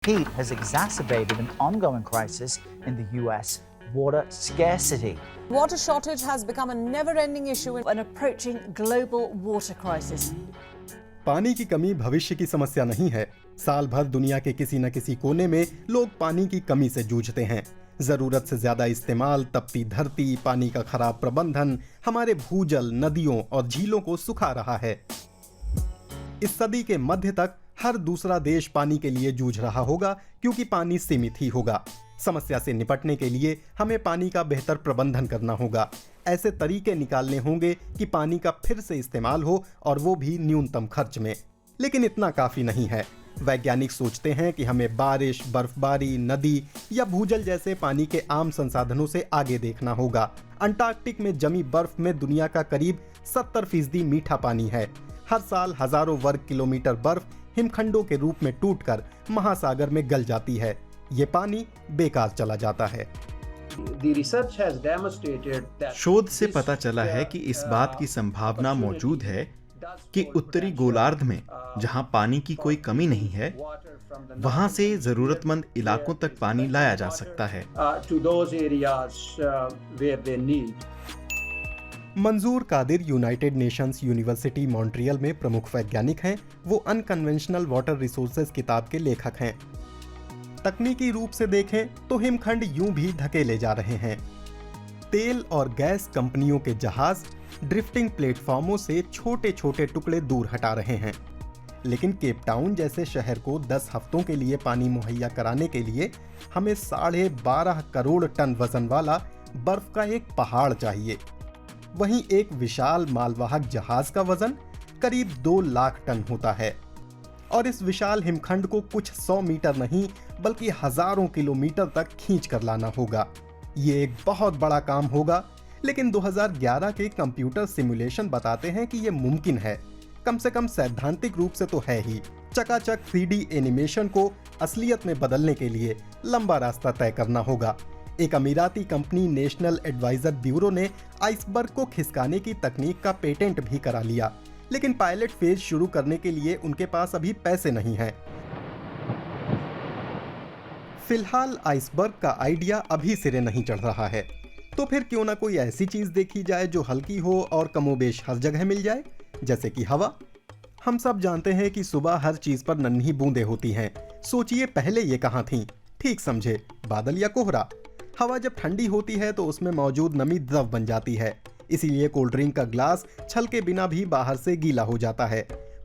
heat has exacerbated an ongoing crisis in the US, water scarcity. Water shortage has become a never-ending issue in an approaching global water crisis. पानी की कमी भविष्य की समस्या नहीं है। साल भर दुनिया के किसी न किसी कोने में लोग पानी की कमी से जूझते हैं। जरूरत से ज्यादा इस्तेमाल, तपती धरती, पानी का खराब प्रबंधन हमारे भूजल, नदियों और झीलों को सुखा रहा है। इस सदी के मध्य तक हर दूसरा देश पानी के लिए जूझ रहा होगा, क्योंकि पानी सीमित ही होगा। समस्या से निपटने के लिए हमें पानी का बेहतर प्रबंधन करना होगा। ऐसे तरीके निकालने होंगे कि पानी का फिर से इस्तेमाल हो, और वो भी न्यूनतम खर्च में। लेकिन इतना काफी नहीं है। वैज्ञानिक सोचते हैं कि हमें बारिश, बर्फबारी, नदी या भूजल जैसे पानी के आम संसाधनों से आगे देखना होगा। अंटार्कटिक में जमी बर्फ में दुनिया का करीब 70% मीठा पानी है। हर साल हजारों वर्ग किलोमीटर बर्फ हिमखंडों के रूप में टूटकर महासागर में गल जाती है। ये पानी बेकार चला जाता है। शोध से पता चला है कि इस बात की संभावना मौजूद है कि उत्तरी गोलार्ध में, जहां पानी की कोई कमी नहीं है, वहां से जरूरतमंद इलाकों तक पानी लाया जा सकता है। Manzoor Qadir United Nations University Montreal में प्रमुख वैज्ञानिक हैं। वो अनकन्वेंशनल वाटर रिसोर्सेज किताब के लेखक हैं। तकनीकी रूप से देखें तो हिमखंड यूं भी धकेले जा रहे हैं। तेल और गैस कंपनियों के जहाज ड्रिफ्टिंग प्लेटफॉर्मों से छोटे छोटे टुकड़े दूर हटा रहे हैं। लेकिन केप टाउन जैसे शहर को 10 हफ्तों के लिए पानी मुहैया कराने के लिए हमें 12.5 करोड़ टन वजन वाला बर्फ का एक पहाड़ चाहिए। वहीं एक विशाल मालवाहक जहाज का वजन करीब 2 लाख टन होता है। और इस विशाल हिमखंड को कुछ 100 मीटर नहीं, बल्कि हजारों किलोमीटर तक खींच कर लाना होगा। ये एक बहुत बड़ा काम होगा, लेकिन 2011 के कंप्यूटर सिमुलेशन बताते हैं कि ये मुमकिन है। कम से कम सैद्धांतिक रूप से तो है ही। चकाचक 3D एनिमेशन को असलियत में बदलने के लिए लंबा रास्ता तय करना होगा। एक Emirati company National Advisor Bureau ने आइसबर्ग को खिसकाने की तकनीक का पेटेंट भी करा लिया, लेकिन पायलट फेज शुरू करने के लिए उनके पास अभी पैसे नहीं हैं। फिलहाल आइसबर्ग का आइडिया अभी सिरे नहीं चढ़ रहा है। तो फिर क्यों ना कोई ऐसी चीज देखी जाए जो हल्की हो और कमोबेश हर जगह मिल जाए, जैसे कि हवा। हम सब जानते हैं कि सुबह हर चीज पर नन्ही बूंदें होती हैं। सोचिए पहले ये कहाँ थीं? ठीक समझे, बादल या कोहरा। हवा जब ठंडी होती है तो उसमें मौजूद नमी द्रव बन जाती है। इसीलिए कोल्ड ड्रिंक का ग्लास छल के बिना भी बाहर से गीला हो जाता है।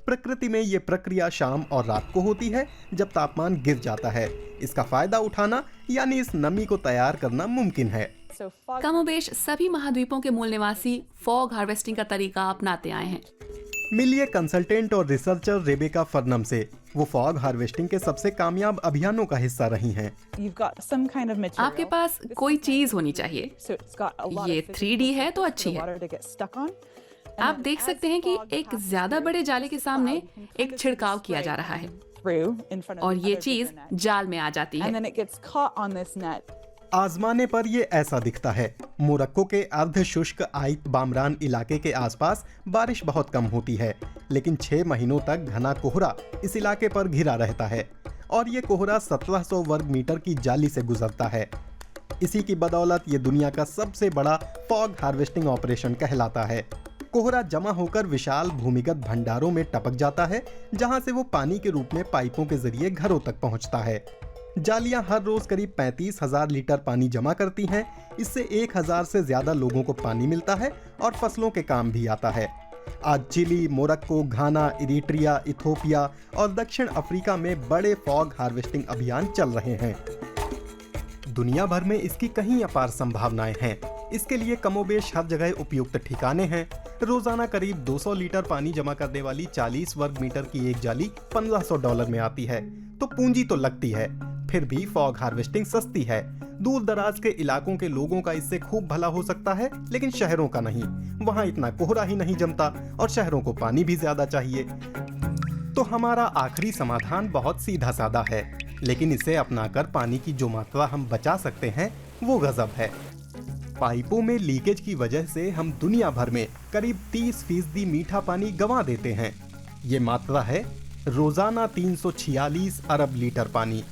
प्रकृति में ये प्रक्रिया शाम और रात को होती है, जब तापमान गिर जाता है। इसका फायदा उठाना यानी इस नमी को तैयार करना मुमकिन है। कमोबेश सभी महाद्वीपों के मूल निवासी फॉग हार्वेस्टिंग का तरीका अपनाते आए हैं। मिलिए कंसल्टेंट और रिसर्चर रेबेका फर्नम से। वो फॉग हार्वेस्टिंग के सबसे कामयाब अभियानों का हिस्सा रही हैं। आपके पास कोई चीज होनी चाहिए। ये 3D है तो अच्छी है। आप देख सकते हैं कि एक ज्यादा बड़े जाले के सामने एक छिड़काव किया जा रहा है और ये चीज जाल में आ जाती है। आजमाने पर ये ऐसा दिखता है। मोरक्को के अर्ध शुष्क आइट बामरान इलाके के आसपास बारिश बहुत कम होती है, लेकिन 6 महीनों तक घना कोहरा इस इलाके पर घिरा रहता है और ये कोहरा 1700 वर्ग मीटर की जाली से गुजरता है। इसी की बदौलत ये दुनिया का सबसे बड़ा फॉग हार्वेस्टिंग ऑपरेशन कहलाता है। कोहरा जमा होकर विशाल भूमिगत भंडारों में टपक जाता है, जहां से वो पानी के रूप में पाइपों के जरिए घरों तक पहुंचता है। जालियां हर रोज करीब 35,000 लीटर पानी जमा करती हैं। इससे 1,000 से ज्यादा लोगों को पानी मिलता है और फसलों के काम भी आता है। आज चिली, मोरक्को, घाना, इरिट्रिया, इथोपिया और दक्षिण अफ्रीका में बड़े फॉग हार्वेस्टिंग अभियान चल रहे हैं। दुनिया भर में इसकी कई अपार संभावनाएं हैं। इसके लिए कमोबेश हर जगह उपयुक्त ठिकाने हैं। रोजाना करीब 200 लीटर पानी जमा करने वाली 40 वर्ग मीटर की एक जाली $1500 में आती है, तो पूंजी तो लगती है। फिर भी फॉग हार्वेस्टिंग सस्ती है। दूर दराज के इलाकों के लोगों का इससे खूब भला हो सकता है, लेकिन शहरों का नहीं। वहां इतना कोहरा ही नहीं जमता और शहरों को पानी भी ज्यादा चाहिए। तो हमारा आखिरी समाधान बहुत सीधा साधा है, लेकिन इसे अपनाकर पानी की जो मात्रा हम बचा सकते हैं वो गजब है। पाइपों में लीकेज की वजह से हम दुनिया भर में करीब 30% मीठा पानी गंवा देते हैं। ये मात्रा है रोजाना 346 अरब लीटर पानी।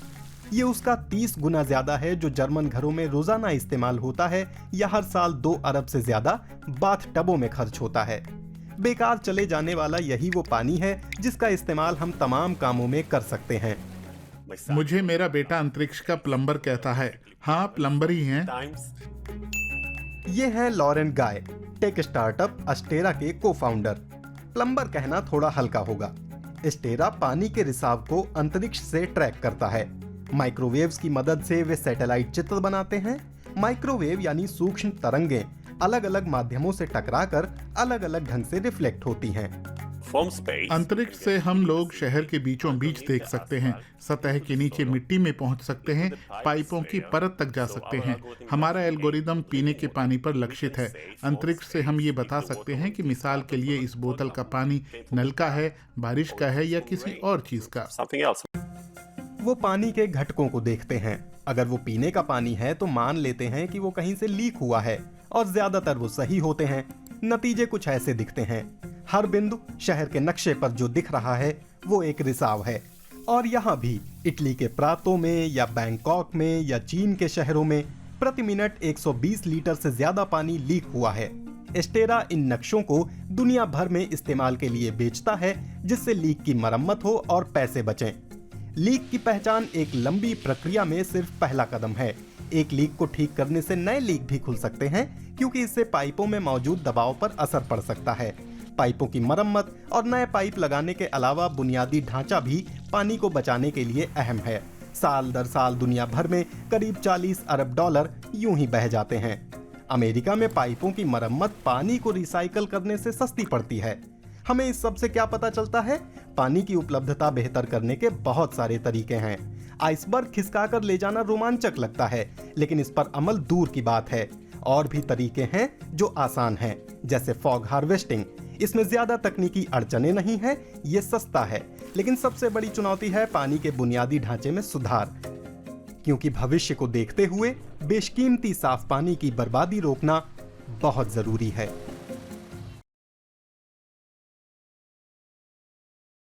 ये उसका 30 गुना ज्यादा है जो जर्मन घरों में रोजाना इस्तेमाल होता है या हर साल 2 अरब से ज्यादा बाथ टबों में खर्च होता है। बेकार चले जाने वाला यही वो पानी है जिसका इस्तेमाल हम तमाम कामों में कर सकते हैं। मुझे मेरा बेटा अंतरिक्ष का प्लम्बर कहता है। हाँ, प्लम्बर ही हैं। ये हैं लॉरेन गाय, टेक स्टार्टअप अस्टेरा के को-फाउंडर। प्लम्बर कहना थोड़ा हल्का होगा। अस्टेरा पानी के रिसाव को अंतरिक्ष से ट्रैक करता है। माइक्रोवेव्स की मदद से वे सैटेलाइट चित्र बनाते हैं। माइक्रोवेव यानी सूक्ष्म तरंगें अलग अलग माध्यमों से टकराकर अलग अलग ढंग से रिफ्लेक्ट होती हैं। अंतरिक्ष से हम लोग शहर के बीचों बीच देख सकते हैं, सतह के नीचे मिट्टी में पहुंच सकते हैं, पाइपों की परत तक जा सकते हैं। हमारा एल्गोरिदम पीने के पानी पर लक्षित है। अंतरिक्ष से हम ये बता सकते हैं कि मिसाल के लिए इस बोतल का पानी नल का है, बारिश का है या किसी और चीज का। वो पानी के घटकों को देखते हैं। अगर वो पीने का पानी है तो मान लेते हैं कि वो कहीं से लीक हुआ है और ज्यादातर वो सही होते हैं। नतीजे कुछ ऐसे दिखते हैं। हर बिंदु शहर के नक्शे पर जो दिख रहा है वो एक रिसाव है। और यहाँ भी इटली के प्रातों में या बैंकॉक में या चीन के शहरों में प्रति मिनट 120 लीटर से ज्यादा पानी लीक हुआ है। अस्टेरा इन नक्शों को दुनिया भर में इस्तेमाल के लिए बेचता है जिससे लीक की मरम्मत हो और पैसे बचें। लीक की पहचान एक लंबी प्रक्रिया में सिर्फ पहला कदम है। एक लीक को ठीक करने से नए लीक भी खुल सकते हैं क्योंकि इससे पाइपों में मौजूद दबाव पर असर पड़ सकता है। पाइपों की मरम्मत और नए पाइप लगाने के अलावा बुनियादी ढांचा भी पानी को बचाने के लिए अहम है। साल दर साल दुनिया भर में करीब 40 अरब डॉलर यूं ही बह जाते हैं। अमेरिका में पाइपों की मरम्मत पानी को रिसाइकल करने से सस्ती पड़ती है। हमें इस सब से क्या पता चलता है? पानी की उपलब्धता बेहतर करने के बहुत सारे तरीके हैं। आइसबर्ग खिसकाकर ले जाना रोमांचक लगता है, लेकिन इस पर अमल दूर की बात है। और भी तरीके हैं जो आसान हैं, जैसे फॉग हार्वेस्टिंग। इसमें ज्यादा तकनीकी अड़चने नहीं है, ये सस्ता है, लेकिन सबसे बड़ी चुनौती है पानी के बुनियादी ढांचे में सुधार। क्योंकि भविष्य को देखते हुए बेशकीमती साफ पानी की बर्बादी रोकना बहुत जरूरी है।